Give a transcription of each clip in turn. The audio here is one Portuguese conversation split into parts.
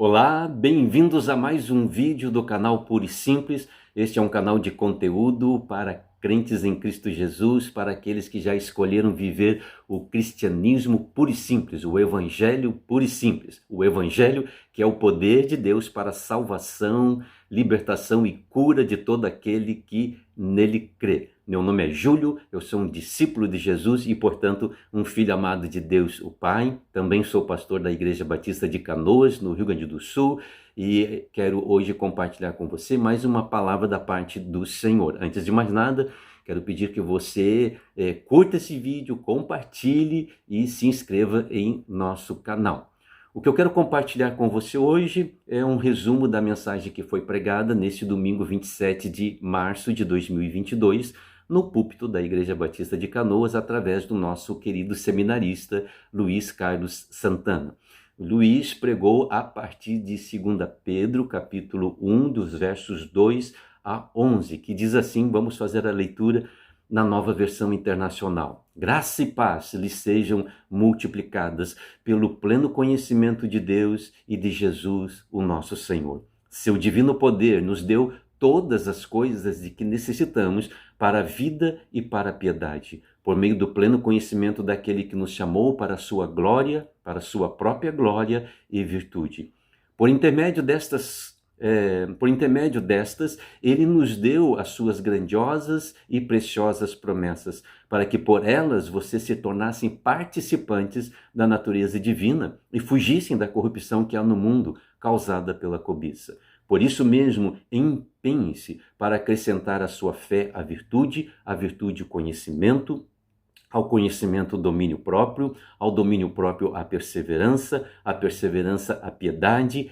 Olá, bem-vindos a mais um vídeo do canal Puro e Simples. Este é um canal de conteúdo para crentes em Cristo Jesus, para aqueles que já escolheram viver o cristianismo puro e simples, o evangelho puro e simples. O evangelho que é o poder de Deus para a salvação, libertação e cura de todo aquele que nele crê. Meu nome é Júlio, eu sou um discípulo de Jesus e, portanto, um filho amado de Deus, o Pai. Também sou pastor da Igreja Batista de Canoas, no Rio Grande do Sul, e quero hoje compartilhar com você mais uma palavra da parte do Senhor. Antes de mais nada, quero pedir que você curta esse vídeo, compartilhe e se inscreva em nosso canal. O que eu quero compartilhar com você hoje é um resumo da mensagem que foi pregada neste domingo 27 de março de 2022, no púlpito da Igreja Batista de Canoas, através do nosso querido seminarista Luiz Carlos Santana. Luiz pregou a partir de 2 Pedro, capítulo 1, dos versos 2 a 11, que diz assim, vamos fazer a leitura na Nova Versão Internacional. Graça e paz lhes sejam multiplicadas pelo pleno conhecimento de Deus e de Jesus, o nosso Senhor. Seu divino poder nos deu todas as coisas de que necessitamos para a vida e para a piedade, por meio do pleno conhecimento daquele que nos chamou para a sua glória, para a sua própria glória e virtude. Por intermédio destas, ele nos deu as suas grandiosas e preciosas promessas, para que por elas vocês se tornassem participantes da natureza divina e fugissem da corrupção que há no mundo, causada pela cobiça. Por isso mesmo, empenhe-se para acrescentar à sua fé a virtude o conhecimento, ao conhecimento o domínio próprio, ao domínio próprio a perseverança a piedade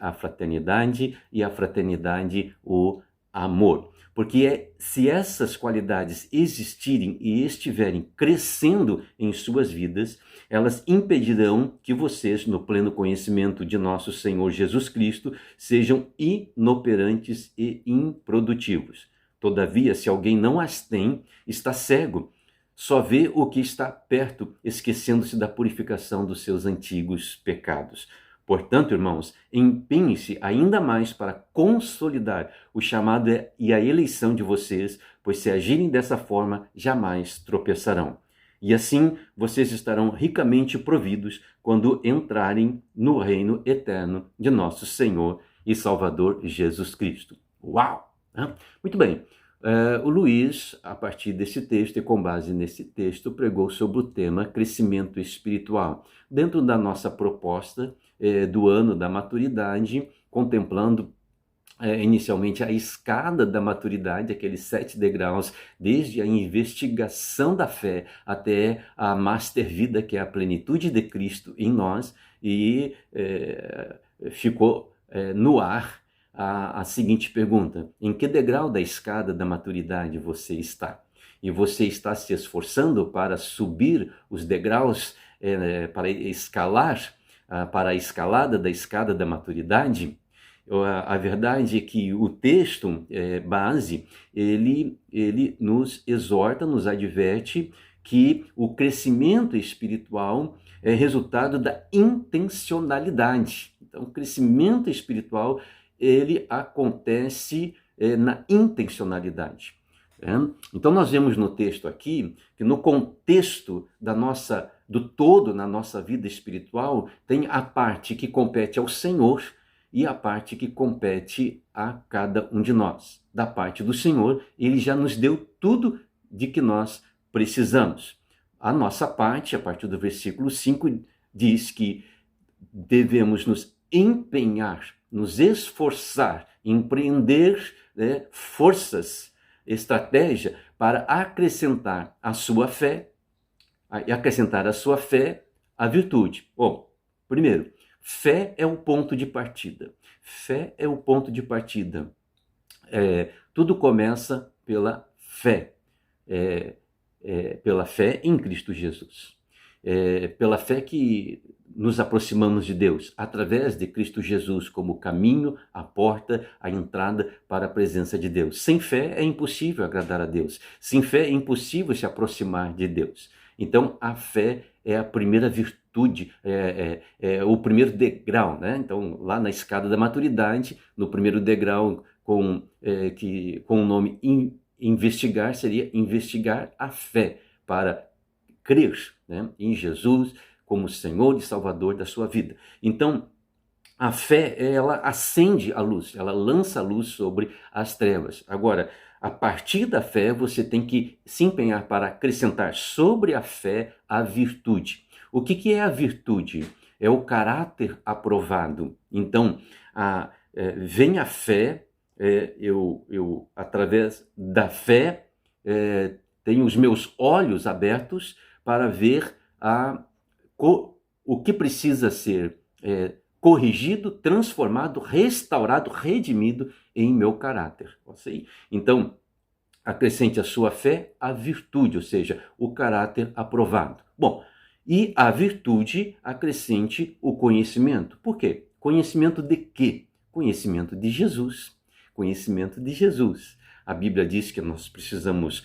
a fraternidade e a fraternidade o amor. Porque se essas qualidades existirem e estiverem crescendo em suas vidas, elas impedirão que vocês, no pleno conhecimento de nosso Senhor Jesus Cristo, sejam inoperantes e improdutivos. Todavia, se alguém não as tem, está cego, só vê o que está perto, esquecendo-se da purificação dos seus antigos pecados. Portanto, irmãos, empenhe-se ainda mais para consolidar o chamado e a eleição de vocês, pois se agirem dessa forma, jamais tropeçarão. E assim, vocês estarão ricamente providos quando entrarem no reino eterno de nosso Senhor e Salvador Jesus Cristo. Uau! Muito bem. O Luiz, a partir desse texto e com base nesse texto, pregou sobre o tema crescimento espiritual, dentro da nossa proposta do ano da maturidade, contemplando inicialmente a escada da maturidade, aqueles 7 degraus, desde a investigação da fé até a master vida, que é a plenitude de Cristo em nós, e ficou no ar a seguinte pergunta: em que degrau da escada da maturidade você está? E você está se esforçando para subir os degraus, para escalar, para a escalada da escada da maturidade? A verdade é que o texto base, ele nos exorta, nos adverte que o crescimento espiritual é resultado da intencionalidade. Então, o crescimento espiritual ele acontece na intencionalidade. Então nós vemos no texto aqui que no contexto do todo na nossa vida espiritual tem a parte que compete ao Senhor e a parte que compete a cada um de nós. Da parte do Senhor, ele já nos deu tudo de que nós precisamos. A nossa parte, a partir do versículo 5, diz que devemos nos empenhar, nos esforçar, empreender forças, estratégia para acrescentar à sua fé a virtude. Bom, primeiro, fé é o ponto de partida. Fé é o ponto de partida. Tudo começa pela fé. Pela fé em Cristo Jesus. Pela fé que nos aproximamos de Deus, através de Cristo Jesus como caminho, a porta, a entrada para a presença de Deus. Sem fé é impossível agradar a Deus. Sem fé é impossível se aproximar de Deus. Então, a fé é a primeira virtude virtude, é o primeiro degrau, né? Então, lá na escada da maturidade, no primeiro degrau com o nome investigar, seria investigar a fé, para crer, né, em Jesus como Senhor e Salvador da sua vida. Então, a fé, ela acende a luz, ela lança a luz sobre as trevas. Agora, a partir da fé, você tem que se empenhar para acrescentar sobre a fé a virtude. O que é a virtude? É o caráter aprovado. Então, vem a fé, eu através da fé, tenho os meus olhos abertos para ver o que precisa ser corrigido, transformado, restaurado, redimido em meu caráter. Então, acrescente a sua fé a virtude, ou seja, o caráter aprovado. Bom, e a virtude acrescente o conhecimento. Por quê? Conhecimento de quê? Conhecimento de Jesus. Conhecimento de Jesus. A Bíblia diz que nós precisamos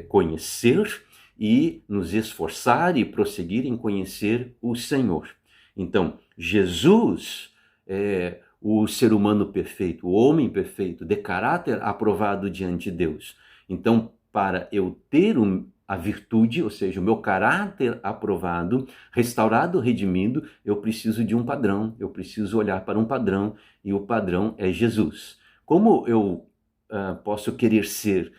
conhecer e nos esforçar e prosseguir em conhecer o Senhor. Então, Jesus é o ser humano perfeito, o homem perfeito, de caráter aprovado diante de Deus. Então, para eu ter a virtude, ou seja, o meu caráter aprovado, restaurado, redimido, eu preciso de um padrão, eu preciso olhar para um padrão, e o padrão é Jesus. Como eu posso querer ser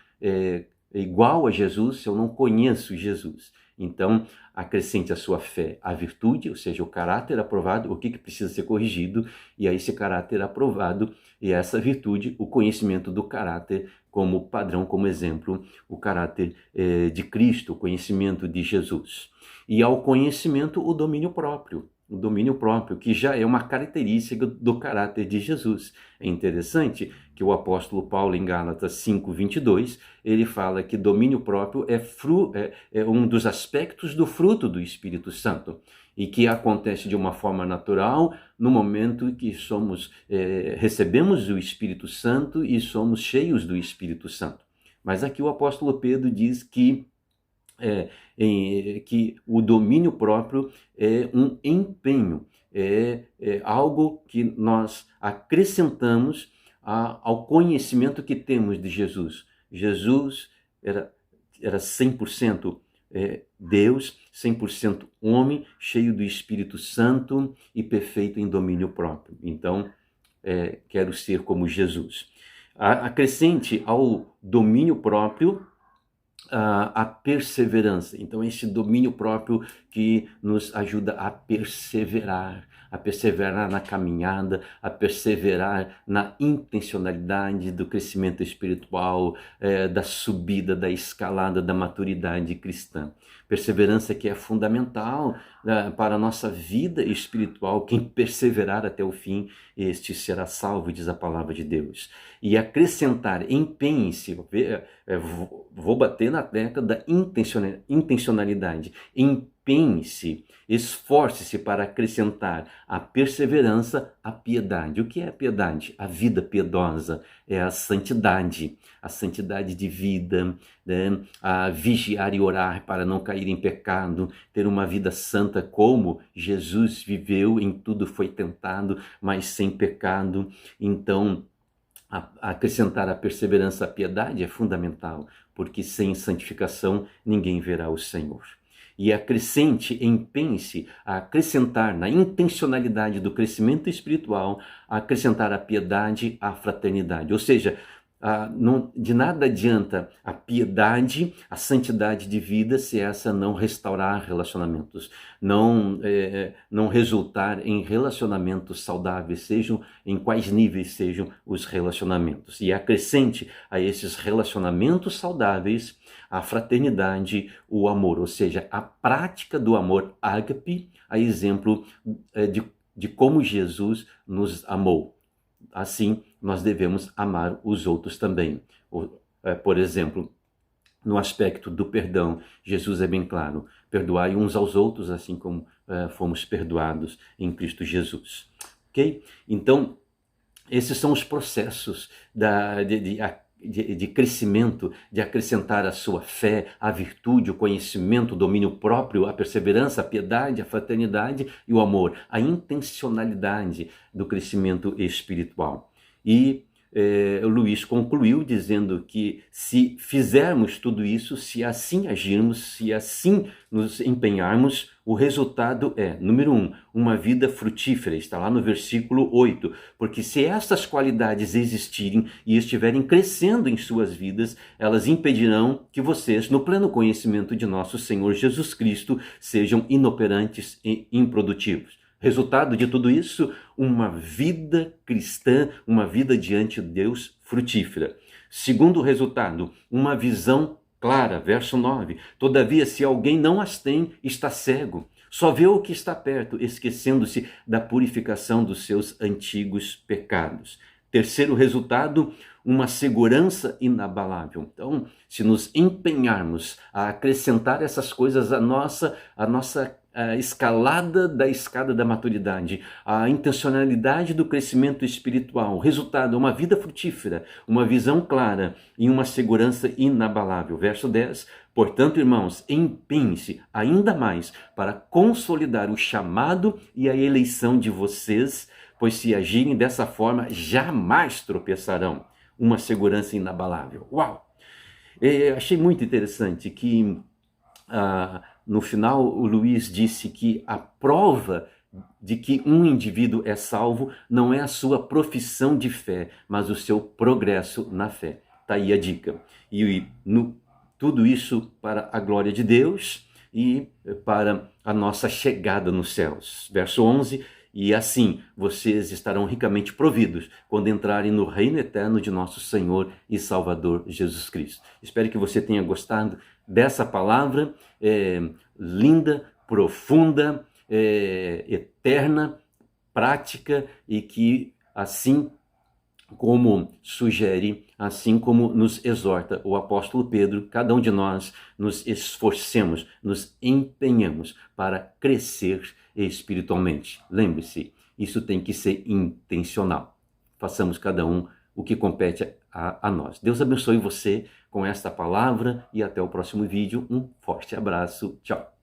igual a Jesus se eu não conheço Jesus? Então, acrescente a sua fé a virtude, ou seja, o caráter aprovado, o que precisa ser corrigido, e a esse caráter aprovado e a essa virtude, o conhecimento do caráter como padrão, como exemplo, o caráter de Cristo, o conhecimento de Jesus. E ao conhecimento, o domínio próprio, que já é uma característica do caráter de Jesus. É interessante que o apóstolo Paulo, em Gálatas 5:22, ele fala que domínio próprio é um dos aspectos do fruto do Espírito Santo, e que acontece de uma forma natural no momento que recebemos o Espírito Santo e somos cheios do Espírito Santo. Mas aqui o apóstolo Pedro diz que o domínio próprio é um empenho, é algo que nós acrescentamos ao conhecimento que temos de Jesus. Jesus era 100% Deus, 100% homem, cheio do Espírito Santo e perfeito em domínio próprio. Então, quero ser como Jesus. Acrescente ao domínio próprio a perseverança. Então, esse domínio próprio que nos ajuda a perseverar na caminhada, a perseverar na intencionalidade do crescimento espiritual, da subida, da escalada, da maturidade cristã. Perseverança que é fundamental para a nossa vida espiritual. Quem perseverar até o fim, este será salvo, diz a palavra de Deus. E acrescentar, empenhe-se, vou bater na tecla da intencionalidade. Empenhe-se, esforce-se para acrescentar a perseverança à piedade. O que é a piedade? A vida piedosa, é a santidade de vida, né? A vigiar e orar para não cair em pecado, ter uma vida santa como Jesus viveu, em tudo foi tentado, mas sem pecado. Então, acrescentar a perseverança à piedade é fundamental, porque sem santificação ninguém verá o Senhor. E acrescente, empenhe-se a acrescentar na intencionalidade do crescimento espiritual, a acrescentar a piedade à fraternidade. Ou seja, de nada adianta a piedade, a santidade de vida, se essa não restaurar relacionamentos, não resultar em relacionamentos saudáveis, sejam em quais níveis sejam os relacionamentos. E acrescente a esses relacionamentos saudáveis a fraternidade, o amor, ou seja, a prática do amor ágape, a exemplo de como Jesus nos amou. Assim, nós devemos amar os outros também. Por exemplo, no aspecto do perdão, Jesus é bem claro: perdoai uns aos outros, assim como fomos perdoados em Cristo Jesus. Ok? Então, esses são os processos de de crescimento, de acrescentar a sua fé, a virtude, o conhecimento, o domínio próprio, a perseverança, a piedade, a fraternidade e o amor, a intencionalidade do crescimento espiritual. E o Luiz concluiu dizendo que se fizermos tudo isso, se assim agirmos, se assim nos empenharmos, o resultado é, número 1, uma vida frutífera, está lá no versículo 8, porque se estas qualidades existirem e estiverem crescendo em suas vidas, elas impedirão que vocês, no pleno conhecimento de nosso Senhor Jesus Cristo, sejam inoperantes e improdutivos. Resultado de tudo isso, uma vida cristã, uma vida diante de Deus frutífera. Segundo resultado, uma visão clara, verso 9. Todavia, se alguém não as tem, está cego, só vê o que está perto, esquecendo-se da purificação dos seus antigos pecados. Terceiro resultado, uma segurança inabalável. Então, se nos empenharmos a acrescentar essas coisas à nossa a escalada da escada da maturidade, a intencionalidade do crescimento espiritual, o resultado é uma vida frutífera, uma visão clara e uma segurança inabalável. Verso 10, portanto, irmãos, empenhem-se ainda mais para consolidar o chamado e a eleição de vocês, pois se agirem dessa forma, jamais tropeçarão. Uma segurança inabalável. Uau! Achei muito interessante que no final, o Luiz disse que a prova de que um indivíduo é salvo não é a sua profissão de fé, mas o seu progresso na fé. Está aí a dica. E tudo isso para a glória de Deus e para a nossa chegada nos céus. Verso 11, e assim vocês estarão ricamente providos quando entrarem no reino eterno de nosso Senhor e Salvador Jesus Cristo. Espero que você tenha gostado dessa palavra linda, profunda, eterna, prática e que assim como sugere, assim como nos exorta o apóstolo Pedro, cada um de nós nos esforcemos, nos empenhamos para crescer espiritualmente. Lembre-se, isso tem que ser intencional. Façamos cada um o que compete a nós. Deus abençoe você com esta palavra e até o próximo vídeo. Um forte abraço. Tchau.